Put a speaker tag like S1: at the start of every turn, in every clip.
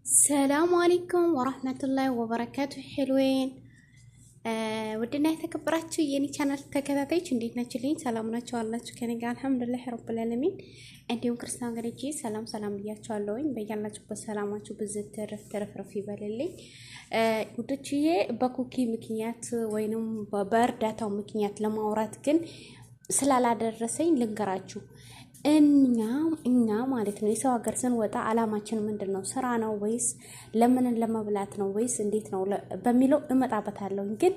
S1: السلام عليكم ورحمة الله وبركاته. حلوين ودنا يتكبراتشو يني channel ተከታታዮች እንዴት ናችሁ? ሰላም ናችሁ አላችሁ? ከኔ ጋር አልሐምዱሊላህ ረብል ዓለሚን። እንዲሁም ክርስቲያን ገረጂ ሰላም ብያችኋለሁኝ። በያላችሁበት ሰላማችሁ ብዝት ተረፍረፍ ይበልልኝ። ውዶችዬ በኩኪ ምክንያት ወይንም በእርዳታው ምክንያት ለማውራት ግን ስላላደረሰኝ ልንገራችሁ። እኛ ማለት ነው የሰው ሀገር ስንወጣ አላማችን ምንድነው? ስራ ነው ወይስ ለምን ለመብላት ነው ወይስ እንዴት ነው በሚለው እመጣበታለሁ። ግን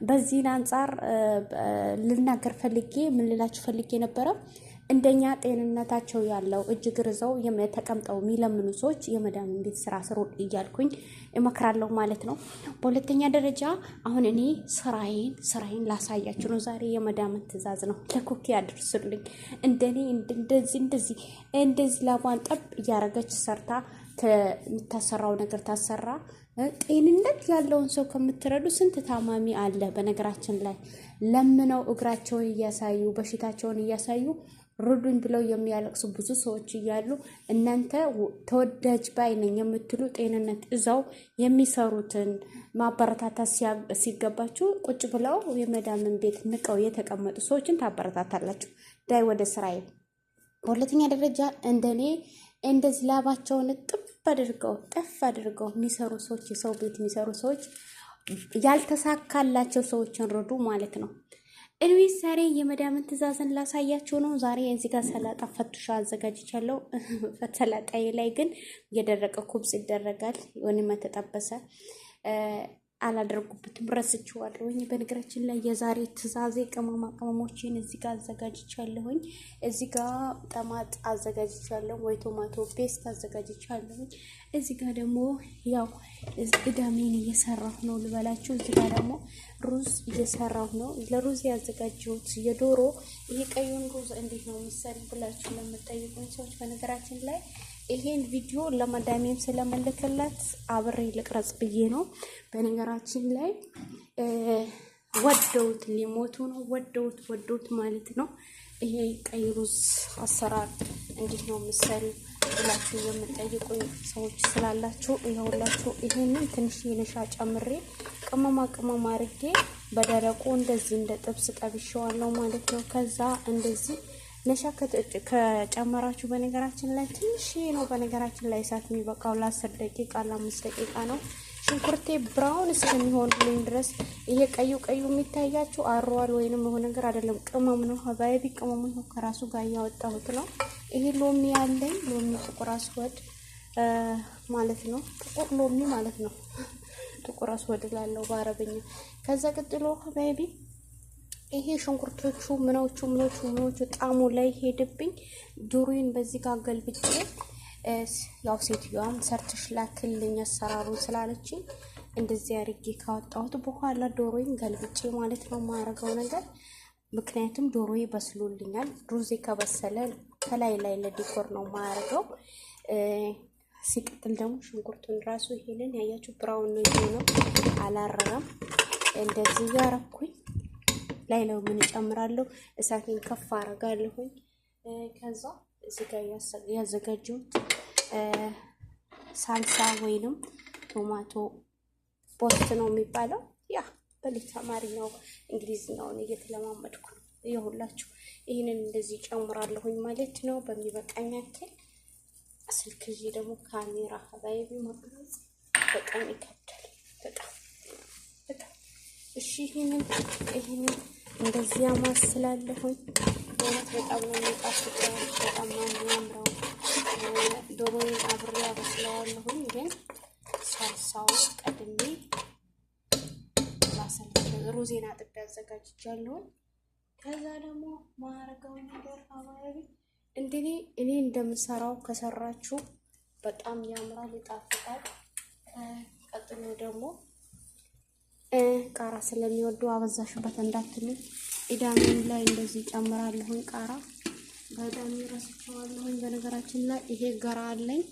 S1: በዚህ አንፃር ልናገር ፈልጌ ምን ልላችሁ ፈልጌ ነበረ። እንደኛ ጤንነታቸው ያለው እጅግ ርዘው ተቀምጠው የሚለምኑ ሰዎች የመዳም ቤት ስራ ስሩ እያልኩኝ እመክራለሁ ማለት ነው። በሁለተኛ ደረጃ አሁን እኔ ስራዬን ላሳያችሁ ነው። ዛሬ የመዳም ትዕዛዝ ነው። ለኩኪ አድርሱልኝ። እንደኔ እንደዚህ ላቧን ጠብ እያረገች ሰርታ የምታሰራው ነገር ታሰራ። ጤንነት ያለውን ሰው ከምትረዱ ስንት ታማሚ አለ። በነገራችን ላይ ለምነው እግራቸውን እያሳዩ በሽታቸውን እያሳዩ ሩዱኝ ብለው የሚያለቅሱ ብዙ ሰዎች እያሉ እናንተ ተወዳጅ ባይ ነኝ የምትሉ ጤንነት እዛው የሚሰሩትን ማበረታታት ሲገባችሁ ቁጭ ብለው የመዳምን ቤት ንቀው የተቀመጡ ሰዎችን ታበረታታላችሁ። ዳይ ወደ ስራዬ። በሁለተኛ ደረጃ እንደኔ እንደዚህ ላባቸውን ጠፍ አድርገው የሚሰሩ ሰዎች፣ የሰው ቤት የሚሰሩ ሰዎች ያልተሳካላቸው ሰዎችን ረዱ ማለት ነው። እንግዲህ ዛሬ የመዳምን ትዕዛዝን ላሳያችሁ ነው። ዛሬ እዚህ ጋር ሰላጣ ፈቱሻ አዘጋጅቻለሁ። ሰላጣዬ ላይ ግን የደረቀ ኩብስ ይደረጋል ወይንም የተጠበሰ አላደረጉበትም፣ ረስቼዋለሁኝ። በነገራችን ላይ የዛሬ ትዕዛዜ ቅመማ ቅመሞችን እዚህ ጋር አዘጋጅቻለሁኝ። እዚህ ጋር ጠማጥ አዘጋጅቻለሁ ወይ ቶማቶ ፔስት አዘጋጅቻለሁኝ። እዚህ ጋር ደግሞ ያው እዳሜን እየሰራሁ ነው ልበላችሁ። እዚህ ጋር ደግሞ ሩዝ እየሰራሁ ነው። ለሩዝ ያዘጋጀሁት የዶሮ ይሄ ቀዩን ሩዝ እንዴት ነው የሚሰሪ ብላችሁ ለምትጠይቁኝ ሰዎች በነገራችን ላይ ይሄን ቪዲዮ ለመዳሜም ስለመለከላት አብሬ ልቅረጽ ብዬ ነው። በነገራችን ላይ ወደውት ሊሞቱ ነው። ወደውት ማለት ነው። ይሄ ቀይ ሩዝ አሰራር እንዴት ነው የምትሰሪ ብላችሁ የምትጠይቁኝ ሰዎች ስላላችሁ ይኸውላችሁ ይሄንን ትንሽ የነሻ ጨምሬ ቅመማ አድርጌ በደረቁ እንደዚህ እንደ ጥብስ ጠብሼዋለሁ ማለት ነው። ከዛ እንደዚህ ነሻ ከጨመራችሁ በነገራችን ላይ ትንሽ ነው። በነገራችን ላይ እሳት የሚበቃው ለ10 ደቂቃ ለ5 ደቂቃ ነው። ሽንኩርቴ ብራውን እስከሚሆንልኝ ድረስ ይሄ ቀዩ የሚታያችሁ አሯል ወይንም የሆነ ነገር አይደለም፣ ቅመም ነው። ሀባይቢ ቅመም ነው። ከራሱ ጋር ያወጣሁት ነው። ይሄ ሎሚ ያለኝ ሎሚ ጥቁር አስወድ ማለት ነው። ጥቁር ሎሚ ማለት ነው። ጥቁር አስወድ ላለው በአረበኛ። ከዛ ቀጥሎ ሀባይቢ ይሄ ሽንኩርቶቹ ምኖቹ ጣሙ ላይ ሄድብኝ። ዶሮዬን በዚህ ጋር ገልብጬ ያው ሴትዮዋም ሰርተሽ ላክልኝ አሰራሩን ስላለችኝ እንደዚህ አድርጌ ካወጣሁት በኋላ ዶሮዬን ገልብጬ ማለት ነው ማረገው ነገር። ምክንያቱም ዶሮዬ በስሎልኛል። ሩዜ ከበሰለ ከላይ ለዲኮር ነው ማረገው። ሲቀጥል ደግሞ ሽንኩርቱን ራሱ ይሄንን ያያችሁ ብራውን ነው አላረረም። እንደዚህ ያረኩኝ ላይ ነው ምን ጨምራለሁ። እሳቴን ከፍ አረጋለሁኝ። ከዛ እዚህ ጋር ያዘጋጀሁት ሳልሳ ወይንም ቶማቶ ፖስት ነው የሚባለው። ያ በሌላ አማርኛው እንግሊዝኛውን እየተለማመድኩ ነው። ይኸውላችሁ ይሄንን እንደዚህ ጨምራለሁኝ ማለት ነው በሚበቃኝ ያክል። ስልክ ይዤ ደግሞ ካሜራ ሀባይቢ መቅረጽ በጣም ይከብዳል። በጣም እሺ ይሄንን እንደዚህ አማስላለሁኝ። በጣም ነው የሚጣፍጠው። በጣም ነው የሚያምረው። ዶሮዬን አብሬ አበስለዋለሁኝ። ግን ሳልሳው ቀድሜ ሩዜን አጥቤ አዘጋጅቻለሁ። ከዛ ደግሞ ማረጋው ነገር አባሪ እኔ እንደምሰራው ከሰራችሁ በጣም ያምራል፣ ይጣፍጣል። ቀጥሎ ደግሞ ቃራ ስለሚወዱ አበዛሽበት እንዳትሉ ኢዳሜን ላይ እንደዚህ ጨምራለሁኝ። ቃራ በጣም ረስቸዋለሁኝ። በነገራችን ላይ ይሄ ገራ አለኝ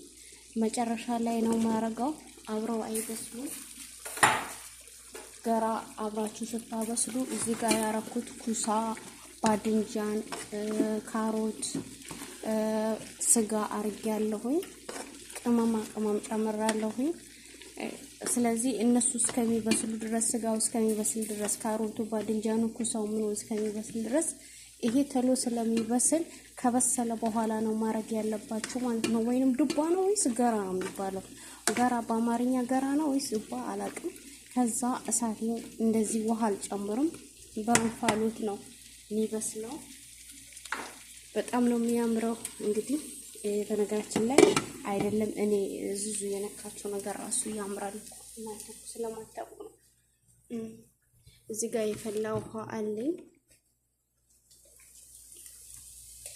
S1: መጨረሻ ላይ ነው ማረጋው። አብረው አይበስሉም። ገራ አብራችሁ ስታበስሉ እዚህ ጋር ያረኩት ኩሳ፣ ባድንጃን፣ ካሮት፣ ስጋ አርጌያለሁኝ። ቅመም ጨምራለሁኝ። ስለዚህ እነሱ እስከሚበስሉ ድረስ ስጋው እስከሚበስል ድረስ ካሮቱ ባድንጃኑ ኩሳው ምን እስከሚበስል ድረስ ይሄ ተሎ ስለሚበስል ከበሰለ በኋላ ነው ማድረግ ያለባችሁ ማለት ነው። ወይንም ዱባ ነው ወይስ ገራ ነው የሚባለው? ገራ በአማርኛ ገራ ነው ወይስ ዱባ አላውቅም። ከዛ እሳቴን እንደዚህ ውሃ አልጨምርም፣ በእንፋሎት ነው የሚበስለው። በጣም ነው የሚያምረው። እንግዲህ በነገራችን ላይ አይደለም እኔ ዙዙ የነካቸው ነገር ራሱ ያምራል። እናንተ ስለማታውቁ ነው። እዚህ ጋር የፈላ ውሃ አለኝ።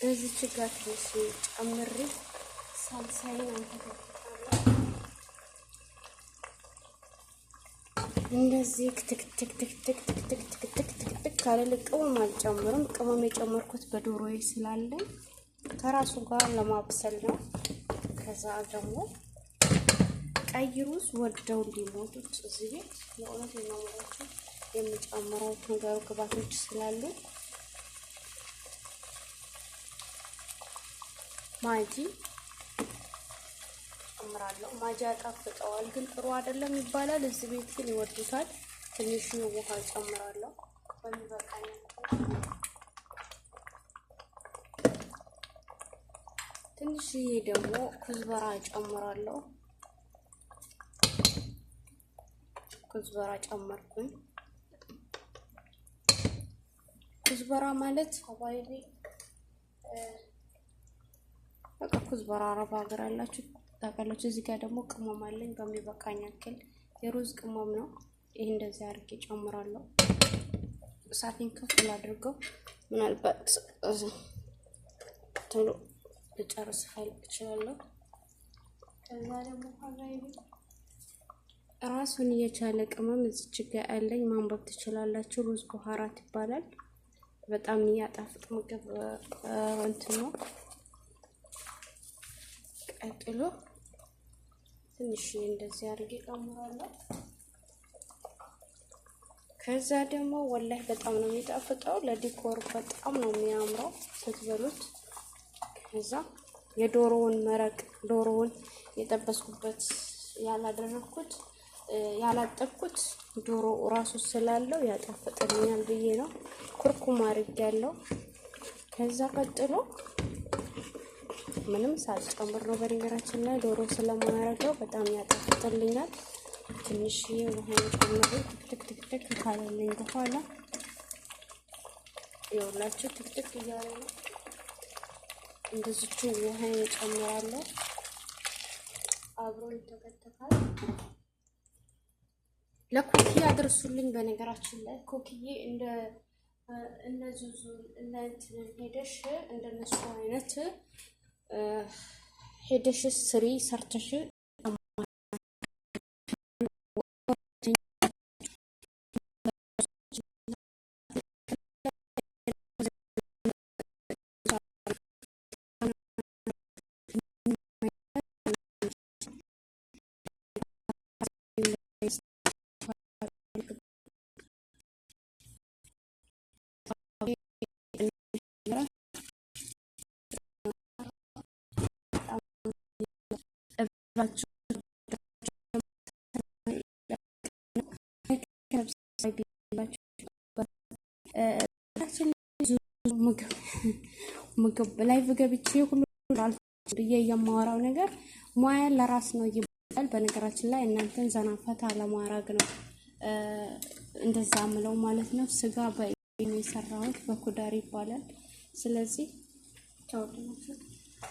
S1: እዚች ጋር ትንሽ ጨምሬ ሳልሳይን አንተከትካለሁ። እንደዚህ ትክ ካለ ቅመም አልጨምርም። ቅመም የጨመርኩት በዶሮዬ ስላለኝ ከራሱ ጋር ለማብሰል ነው። ከዛ ደግሞ ቀይ ሩዝ ወደው እንዲሞቱት እዚህ ቤት ለእውነት የማምራቸው የሚጨምረው ነገሩ ግባቶች ስላሉ ማጂ ጨምራለሁ። ማጂ ያጣፍጠዋል፣ ግን ጥሩ አይደለም ይባላል። እዚህ ቤት ግን ይወዱታል። ትንሽ ውሃ ጨምራለሁ በሚበቃኝ። ትንሽዬ ደግሞ ኩዝበራ ጨምራለሁ። ኩዝበራ ጨመርኩኝ። ኩዝበራ ማለት ሀባይቢ በቃ ኩዝበራ አረብ ሀገር አላችሁ ታውቃላችሁ። እዚህ ጋር ደግሞ ቅመም አለኝ በሚበቃኝ ያክል የሩዝ ቅመም ነው። ይሄ እንደዚህ አድርጌ ጨምራለሁ። እሳቴን ከፍ ላድርገው፣ ምናልባት ቶሎ ልጨርስ ፈልግ እችላለሁ። ከዛ ደግሞ ራሱን የቻለ ቅመም እዚች ጋር አለኝ፣ ማንበብ ትችላላችሁ። ሩዝ ቡሃራት ይባላል። በጣም የሚያጣፍጥ ምግብ እንትን ነው። ቀጥሎ ትንሽ እንደዚህ አድርጌ ጨምራለሁ። ከዛ ደግሞ ወላሂ በጣም ነው የሚጣፍጠው። ለዲኮር በጣም ነው የሚያምረው ስትበሉት። ከዛ የዶሮውን መረቅ ዶሮውን የጠበስኩበት ያላጠብኩት ዶሮ ራሱ ስላለው ያጣፍጥልኛል ብዬ ነው ኩርኩም አድርጌያለሁ። ከዛ ቀጥሎ ምንም ሳልጨምር ነው በነገራችን ላይ ዶሮ ስለማያረገው በጣም ያጣፍጥልኛል። ትንሽዬ ውሃ ጨምሬ ትክትክ ካለልኝ በኋላ ይኸውላችሁ ትክትክ እያለ ነው። እንደዚሁ ውሃ ጨምራለሁ። አብሮ ይተከተካል። ለኩኪያ አድርሱልኝ። በነገራችን ላይ ኩኪዬ እነዚህ ሄደሽ እንደነሱ አይነት ሄደሽ ስሪ ሰርተሽ ምግብ ላይቭ ገብቼ ሁሉ ብዬ የማወራው ነገር ሙያ ለራስ ነው ይባላል። በነገራችን ላይ እናንተን ዘና ፈታ ለማድረግ ነው እንደዛ ምለው ማለት ነው። ስጋ በየሰራሁት በኩዳር ይባላል። ስለዚህ ተወደናችሁ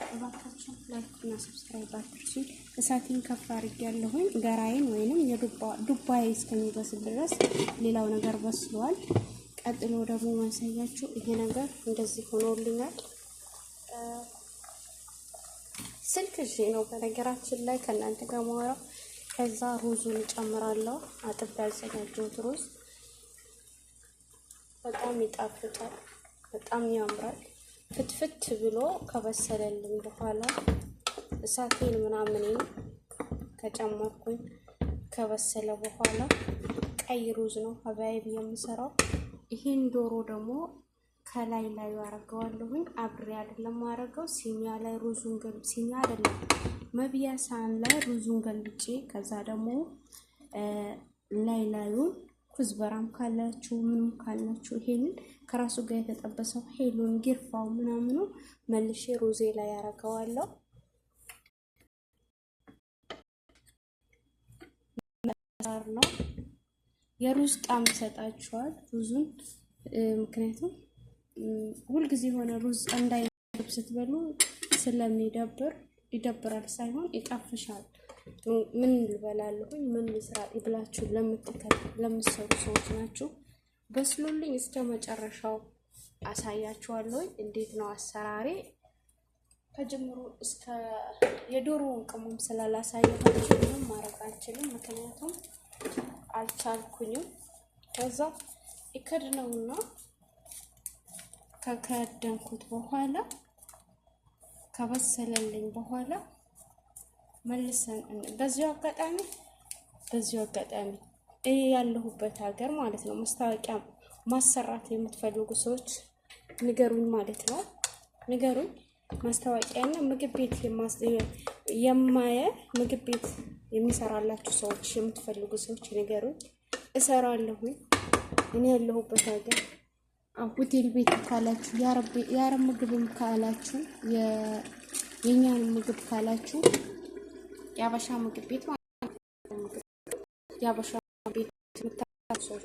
S1: እባካችሁ ላይክ እና ሰብስክራይብ አድርጉ። እሳቴን ከፍ አድርጌያለሁኝ። ገራዬን ወይንም ዱባዬ እስከሚበስል ድረስ ሌላው ነገር በስሏል። ቀጥሎ ደግሞ ማሳያችሁ ይሄ ነገር እንደዚህ ሆኖልኛል። ስልክ እሺ ነው በነገራችን ላይ ከእናንተ ጋር ማወራው። ከዛ ሩዙን ጨምራለሁ። አጥቤ ያዘጋጀሁት ሩዝ በጣም ይጣፍጣል፣ በጣም ያምራል። ፍትፍት ብሎ ከበሰለልኝ በኋላ እሳቴን ምናምኔን ከጨመርኩኝ ከበሰለ በኋላ ቀይ ሩዝ ነው ሀባይብ የምሰራው። ይሄን ዶሮ ደግሞ ከላይ ያረጋዋለሁኝ። አብሬ አይደለም ማረጋው ሲኒያ ላይ ሩዙን ሲኒያ አይደለም መብያ ሳህን ላይ ሩዙን ገልብጬ ከዛ ደግሞ ላዩን ኩዝበራም ካላችሁ ምንም ካላችሁ ይሄንን ከራሱ ጋር የተጠበሰው ሄሉን ግርፋው ምናምኑ መልሼ ሩዜ ላይ ያረጋዋለሁ። ነው የሩዝ ጣም ይሰጣችኋል ሩዙን። ምክንያቱም ሁልጊዜ የሆነ ሩዝ እንዳይነብ ስትበሉ ይደብራል ሳይሆን ይጣፍሻል። ምን ልበላለሁኝ ምን ልስራ ብላችሁ ለምትሰሩ ሰዎች ናችሁ። በስሎልኝ እስከ መጨረሻው አሳያችኋለሁ እንዴት ነው አሰራሬ ከጀምሮ እስከ የዶሮውን ቅመም ስላላሳየኋችሁ ምንም ማድረግ አልችልም፣ ምክንያቱም አልቻልኩኝም። ከዛ ይከድነውና ከከደንኩት በኋላ ከበሰለልኝ በኋላ መልሰን በዚሁ አጋጣሚ ያለሁበት ሀገር ማለት ነው ማስታወቂያ ማሰራት የምትፈልጉ ሰዎች ንገሩኝ ማለት ነው። ንገሩኝ ማስታወቂያና ምግብ ቤት ምግብ ቤት የሚሰራላችሁ ሰዎች የምትፈልጉ ሰዎች ንገሩኝ፣ እሰራለሁ። እኔ ያለሁበት ሀገር ሆቴል ቤት ካላችሁ የአረብ ምግብም ካላችሁ የኛን ምግብ ካላችሁ የአበሻ ምግብ ቤት ማለት ነው። የአበሻ ቤት የምታሰሩ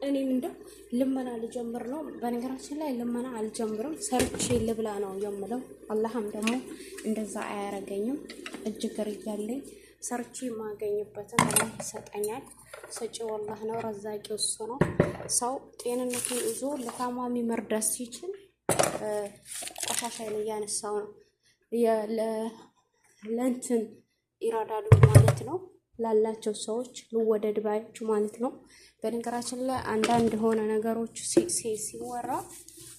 S1: እኔም እንደው ልመና ልጀምር ነው። በነገራችን ላይ ልመና አልጀምርም፣ ሰርቼ ልብላ ነው የምለው። አላህም ደግሞ እንደዛ አያረገኝም። እጅግር እያለኝ ሰርቼ የማገኝበትን አላህ ይሰጠኛል። ሰጪው አላህ ነው፣ ረዛቂው እሱ ነው። ሰው ጤንነቱን ይዞ ለታማሚ መርዳት ሲችል ቆሻሻን እያነሳው ነው ለእንትን ይራዳሉ ማለት ነው። ላላቸው ሰዎች ልወደድ ባዮች ማለት ነው። በነገራችን ላይ አንዳንድ ሆነ ነገሮች ሲወራ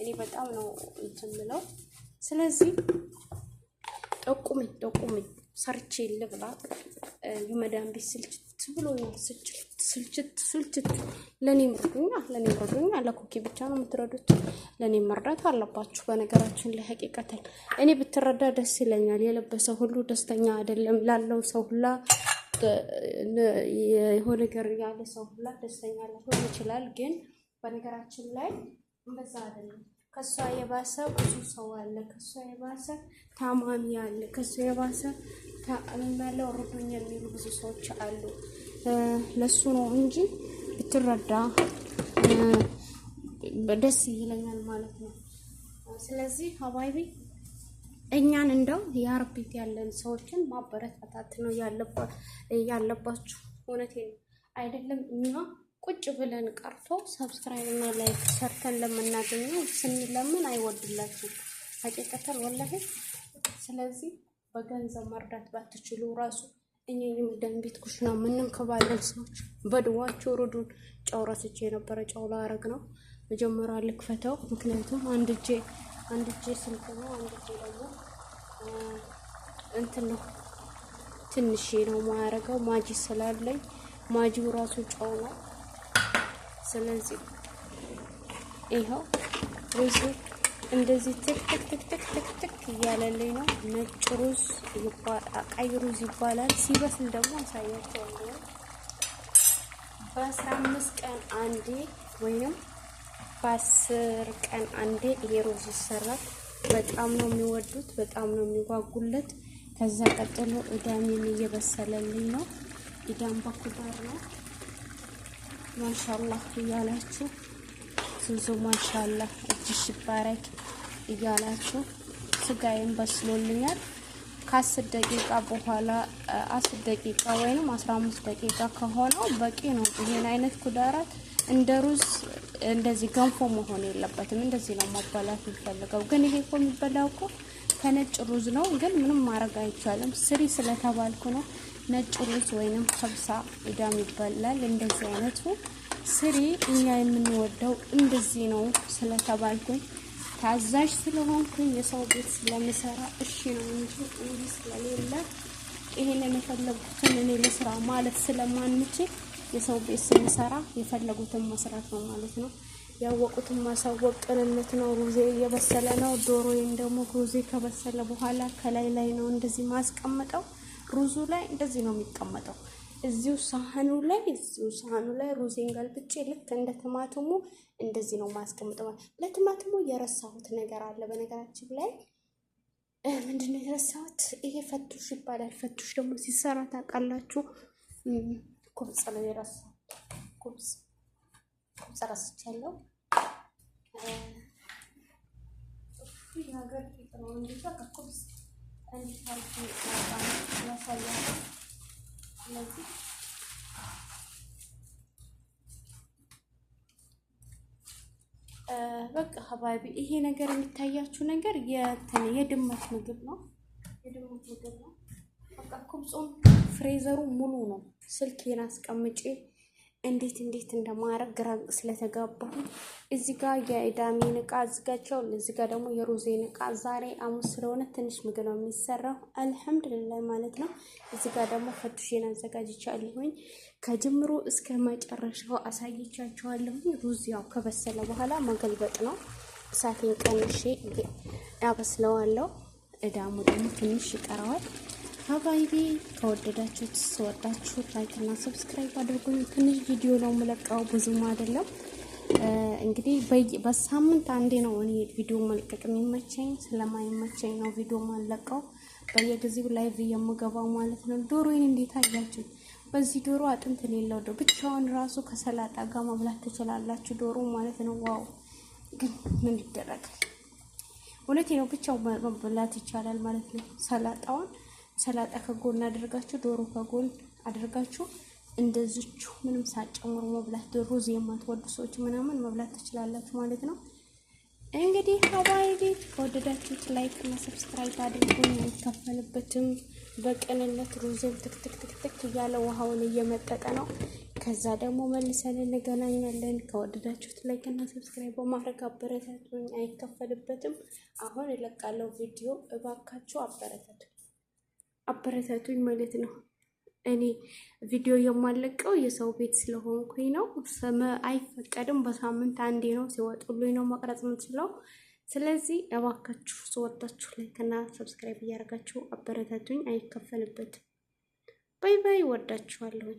S1: እኔ በጣም ነው እንትን ምለው። ስለዚህ ጠቁመኝ ሰርቼ ልብላ። የመዳን ቤት ስልችት ብሎኛል። ስልችት ለኔም ረዱኛ ለኮኪ ብቻ ነው የምትረዱት። ለኔ መርዳት አለባችሁ። በነገራችን ላይ ሐቂቀተን እኔ ብትረዳ ደስ ይለኛል። የለበሰ ሁሉ ደስተኛ አይደለም። ላለው ሰው ሁላ የሆነ ነገር ያለ ሰው ሁላ ደስተኛ ሊሆን ይችላል። ግን በነገራችን ላይ እንደዛ አይደለም። ከሷ የባሰ ብዙ ሰው አለ። ከሷ የባሰ ታማሚ አለ። ከሷ የባሰ ታማሚያለው ሩዱኝ የሚሉ ብዙ ሰዎች አሉ። ለሱ ነው እንጂ ብትረዳ ደስ ይለኛል ማለት ነው። ስለዚህ ሀባይቢ እኛን እንደው የአረብ ቤት ያለን ሰዎችን ማበረታታት ነው ያለባችሁ። እውነቴን አይደለም እኛ ቁጭ ብለን ቀርቶ ሰብስክራይብ እና ላይክ ሰርተን ለምናገኘው ስንለምን አይወድላችሁም ሐቂቀተን ወላሂ። ስለዚህ በገንዘብ መርዳት ባትችሉ ራሱ እኛ የመዳን ቤት ኩሽና የምንንከባለን ሰዎች በድዋችሁ ሩዱን። ጨው ረስቼ የነበረ ጨው ላረግ ነው መጀመሪያ ልክፈተው፣ ምክንያቱም አንድ እጄ ስልክ ነው፣ አንድ እጄ ደግሞ እንትን ነው ትንሽ ነው ማያረገው ማጂ ስላለኝ ማጂው ራሱ ጨው ነው። ስለዚህ ይሄው ሩዝ እንደዚህ ትክ እያለልኝ ነው። ነጭ ሩዝ ቀይ ሩዝ ይባላል። ሲበስል ደግሞ አሳያችኋለሁ። በ15 ቀን አንዴ ወይንም በ10 ቀን አንዴ ይሄ ሩዝ ይሰራል። በጣም ነው የሚወዱት፣ በጣም ነው የሚጓጉለት። ከዛ ቀጥሎ እዳሜን እየበሰለልኝ ነው። ኢዳም በኩዳር ነው። ማሻአላህ እያላችሁ ሱዙ ማሻአላህ እጅሽ ይባረክ እያላችሁ ስጋዬን በስሎልኛል። ከ10 ደቂቃ በኋላ 10 ደቂቃ ወይንም 15 ደቂቃ ከሆነው በቂ ነው። ይሄን አይነት ኩዳራት እንደ ሩዝ እንደዚህ ገንፎ መሆን የለበትም። እንደዚህ ነው ማባላት የሚፈልገው። ግን ይሄ እኮ የሚበላው እኮ ከነጭ ሩዝ ነው። ግን ምንም ማድረግ አይቻልም። ስሪ ስለተባልኩ ነው። ነጭ ሩዝ ወይንም ከብሳ ኢዳም ይበላል። እንደዚህ አይነቱ ስሪ እኛ የምንወደው እንደዚህ ነው ስለተባልኩኝ ታዛዥ ስለሆንኩኝ የሰው ቤት ስለምሰራ እሺ ነው እንጂ እንዲህ ስለሌለ ይሄንን የፈለጉትን እኔ ለስራ ማለት ስለማንችል የሰው ቤት ስንሰራ የፈለጉትን መስራት ነው ማለት ነው። ያወቁትን ማሳወቅ ቅንነት ነው። ሩዜ እየበሰለ ነው። ዶሮዬን ደግሞ ሩዜ ከበሰለ በኋላ ከላይ ላይ ነው እንደዚህ ማስቀመጠው። ሩዙ ላይ እንደዚህ ነው የሚቀመጠው። እዚሁ ሳህኑ ላይ ሩዜን ገልብጬ ልክ እንደ ቲማቲሙ እንደዚህ ነው ማስቀመጠው። ለቲማቲሙ የረሳሁት ነገር አለ በነገራችን ላይ ምንድነው የረሳሁት? ይሄ ፈቱሽ ይባላል። ፈቱሽ ደግሞ ሲሰራ ታውቃላችሁ? ኩብጽ ነው የረሳሁት። ኩብጽ ረስቻለሁ። ነገር ነው እንዴት ከኩብጽ እንዴት አድርጌ ያሳያለሁ። ስለዚህ በቃ ሀባቢ ይሄ ነገር የሚታያችሁ ነገር የድመት ምግብ ነው። በቃ ኩብጹም ፍሬዘሩ ሙሉ ነው። ስልኬን አስቀምጬ እንዴት እንደማረግ ግራ ስለተጋባሁ እዚህ ጋር የኢዳሜን እቃ አዘጋጃው። እዚህ ጋር ደግሞ የሩዜን እቃ ዛሬ ሐሙስ ስለሆነ ትንሽ ምግብ ነው የሚሰራው አልሐምዱሊላህ ማለት ነው። እዚህ ጋር ደግሞ ፈቱሽን አዘጋጅቻለሁኝ። ከጅምሩ እስከ መጨረሻው አሳይቻችኋለሁኝ። ሩዝ ያው ከበሰለ በኋላ መገልበጥ ነው። እሳቴን ቀንሼ ያበስለዋለሁ። እዳሙ ደግሞ ትንሽ ይቀረዋል። ሀባይቢ ከወደዳችሁት ስወዳችሁት ላይክ እና ሰብስክራይብ አድርጉኝ። ትንሽ ቪዲዮ ነው የምለቀው ብዙም አይደለም። እንግዲህ በሳምንት አንዴ ነው እኔ ቪዲዮ መልቀቅ የሚመቸኝ። ስለማይመቸኝ ነው ቪዲዮ ማለቀው በየጊዜው ላይቭ የምገባው ማለት ነው። ዶሮዬን እንዴት አያችሁ? በዚህ ዶሮ አጥንት የሌለው ዶሮ ብቻውን ራሱ ከሰላጣ ጋር መብላት ትችላላችሁ። ዶሮ ማለት ነው። ዋው! ግን ምን ይደረጋል? እውነቴ ነው። ብቻው መብላት ይቻላል ማለት ነው። ሰላጣ ከጎን አድርጋችሁ ዶሮ ከጎን አድርጋችሁ እንደዚሁ ምንም ሳጨምሩ መብላት። ሩዝ የማትወዱ ሰዎች ምናምን መብላት ትችላላችሁ ማለት ነው። እንግዲህ ሀባይቢ ከወደዳችሁት ላይክ እና ሰብስክራይብ አድርጉኝ። አይከፈልበትም። በቅንነት ሩዝን ትክትክ እያለ ውሃውን እየመጠጠ ነው። ከዛ ደግሞ መልሰን እንገናኛለን። ከወደዳችሁት ላይክ እና ሰብስክራይብ በማድረግ አበረታቱኝ። አይከፈልበትም። አሁን እለቃለሁ ቪዲዮ። እባካችሁ አበረታቱኝ ማለት ነው። እኔ ቪዲዮ የማለቀው የሰው ቤት ስለሆንኩኝ ነው። አይፈቀድም። በሳምንት አንዴ ነው ሲወጡልኝ ነው መቅረጽ የምችለው። ስለዚህ እባካችሁ ስወጣችሁ ላይክ እና ሰብስክራይብ እያደረጋችሁ አበረታቱኝ። አይከፈልበትም። ባይ ባይ። ወዳችኋለሁ።